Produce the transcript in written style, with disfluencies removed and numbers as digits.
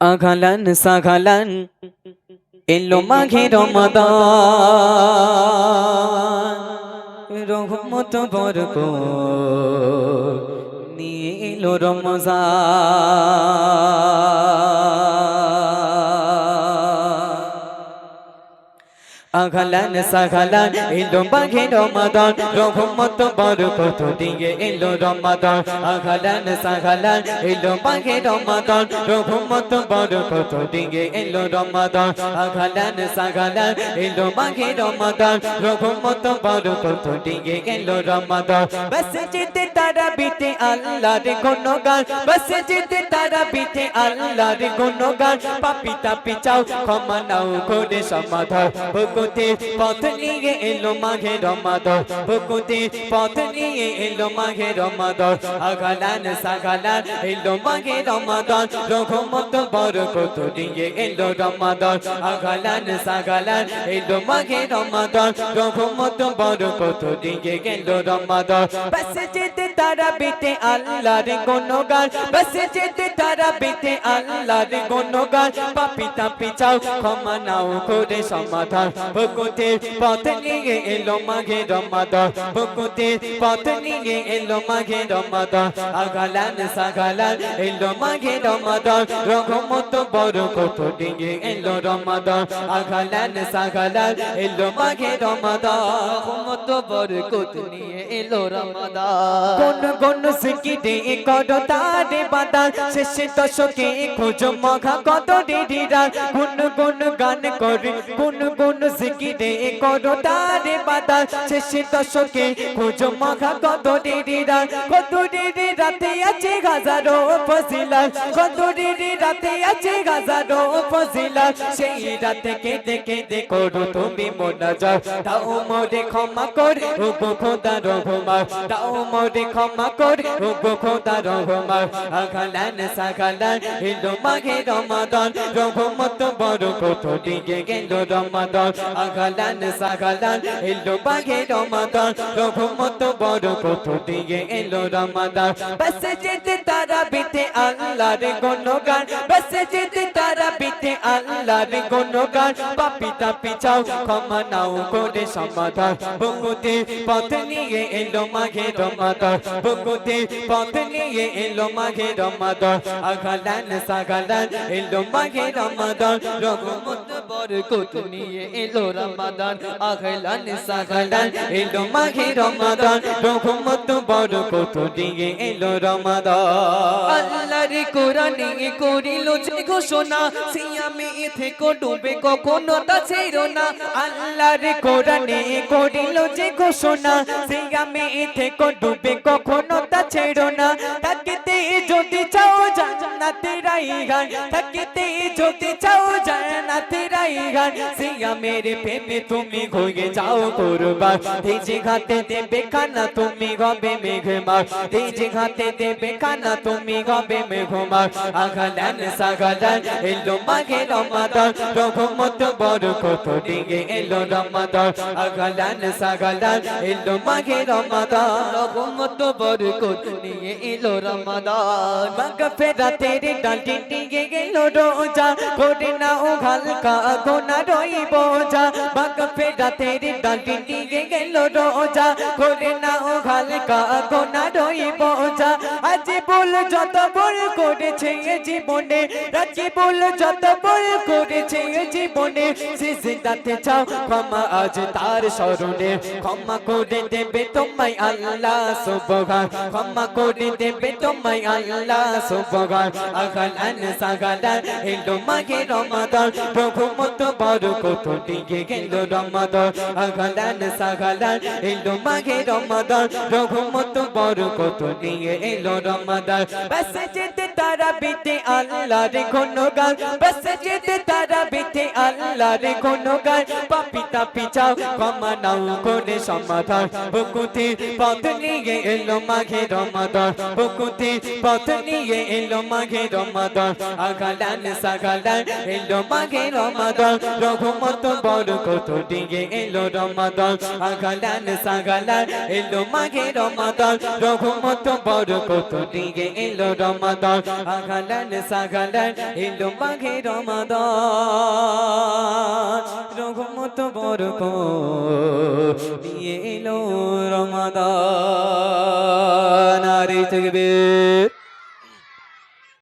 আঘালান সাঘালান এলো মাঘে রমাদান রহমত বরকত নিয়ে এলো আঘালান সাঘালান এলো মাঘে রমাদান রহমত বরকত দিয়ে এলো রমাদান আঘালান সাঘালান এলো মাঘে রমাদান রহমত বরকত দিয়ে এলো রমাদান আঘালান সাঘালান এলো মাঘে রমাদান রহমত বরকত দিয়ে এলো রমাদান মসজিদে তারাবিতে আল্লাহর গুণগান মসজিদে তারাবিতে আল্লাহর গুণগান পাপী তাপী চাও ক্ষমা নাও করে সমাধান পথ নিয়ে এলো মাঘে রমাদান বকুতে পথ নিয়ে এলো মাঘে রমাদান আঘালান সাঘালান এলো মাঘে রমাদান রহমত বরকত দিয়ে এলো রমাদান আঘালান সাঘালান এলো মাঘে রমাদান রহমত বরকত দিয়ে এলো রমাদান মসজিদে তারাবিতে আল্লাহর গুণগান মসজিদে তারাবিতে আল্লাহর গুণগান পাপী তাপী চাও ক্ষমা নাও করে সমাধান বকুতে পথ নিয়ে এলো মাঘে রমাদান বকুতে পথ নিয়ে এলো মাঘে রমাদান আঘালান সাঘালান এলো মাঘে রমাদান রহমত বরকত দিয়ে এলো রমাদান আঘালান সাঘালান এলো মাঘে রমাদান রহমত বরকত নিয়ে এলো রমাদান কোন কোন জিকিরে করো তারে বাদান শেষ দশকে খোঁজো মঘা কত ডিডিরা কোন কোন গান করে কোন কোন জিকিরে করো তারে বাদান শেষ দশকে খোঁজো মঘা কত ডিডিরা কত ডিডি রাতে আছে হাজারো ফজিলত কত ডিডি রাতে আছে হাজারো ফজিলত সেই রাতে কেঁদে কেঁদে করো তুমি মোনাজাত দাও মোরে ক্ষমা করে ও খোদা রহমান দাও মোরে ক্ষমা করে ও খোদা রহমান আঘালান সাঘালান এলো মাঘে রমাদান রহমত বরকত দিয়ে গেল রমাদান আঘালান সাঘালান এলো মাঘে রমাদান রহমত বরকত দিয়ে এলো রমাদান মসজিদে তারাবিতে আল্লাহর গুণগান মসজিদে তারাবিতে আল্লাহর গুণগান পাপী তাপী চাও ক্ষমা নাও করে সমাধান বকুতে পথ নিয়ে এলো মাঘে রমাদান বকুতে পথ নিয়ে এলো মাঘে রমাদান আঘালান সাঘালান এলো মাঘে রমাদান রহমত বরকত নিয়ে এলো রমাদান আঘালান সাঘালান এলো মাঘে রমাদান রহমত বরকত দিয়ে এলো রমাদান আল্লাহর কোরআনে করিল যে ঘোষণা সিয়ামে থেকো ডুবে কখনো তা ছেড়ো না আল্লাহর কোরআনে করিল যে ঘোষণা সিয়ামে থেকো ডুবে কখনো তা ছেড়ো না তাকিতে যদি চাও জান্নাতের রাইগান তাকিতে যদি চাও জান্নাতের রাইগান সিয়ামের প্রেমে তুমি হয়ে যাও কুরবান তেজে ঘাতে দেবে খানা তুমি হবে মেঘমার তেজে ঘাতে দেবে খানা তুমি হবে মেঘমার আঘালান সাঘালান এলো মাঘে রমাদান রহমত বরকত দিয়ে এলো রমাদান আঘালান সাঘালান এলো মাঘে রমাদান রহমত বরকত নিয়ে এলো রমাদান মাগফিরাতের ডালি নিয়ে গেল রোজা করে না ও হালকা গোনা রইব যা মাগফিরাতের ডালি নিয়ে গেল রোজা করে না ও হালকা গোনা রইব যা আজ বল যত বল করেছে জীবনে রাজি বল যত বল করেছে জীবনে সিজদাতে চাও ক্ষমা আজ তার স্মরণে ক্ষমা করে দেবে তোমায় আল্লাহ সুবহান ক্ষমা করে দেবে তোমায় আল্লাহ সুবহান আঘালান সাঘালান এলো মাঘে রমাদান রহমত বরকত দিয়ে গেল রমাদান আঘালান সাঘালান এলো মাঘে রমাদান রহমত বরকত দিয়ে এলো রমাদান মসজিদে তারাবিতে আল্লাহর গুণগান মসজিদে তারাবিতে আল্লাহর গুণগান পাপী তাপী চাও ক্ষমা নাও করে সমাধান বকুতে পথ নিয়ে এলো মাঘে রমাদান বকুতে পথ নিয়ে এলো মাঘে রমাদান আঘালান সাঘালান এলো মাঘে রমাদান রহমত বরকত দিয়ে এলো রমাদান আঘালান সাঘালান এলো মাঘে রমাদান রহমত বরকত দিয়ে এলো রমাদান আগালান সাগালান এলো মাঘে রমাদান রহমত বরকত নিয়ে এলো রমাদান। নারে তাকবীর।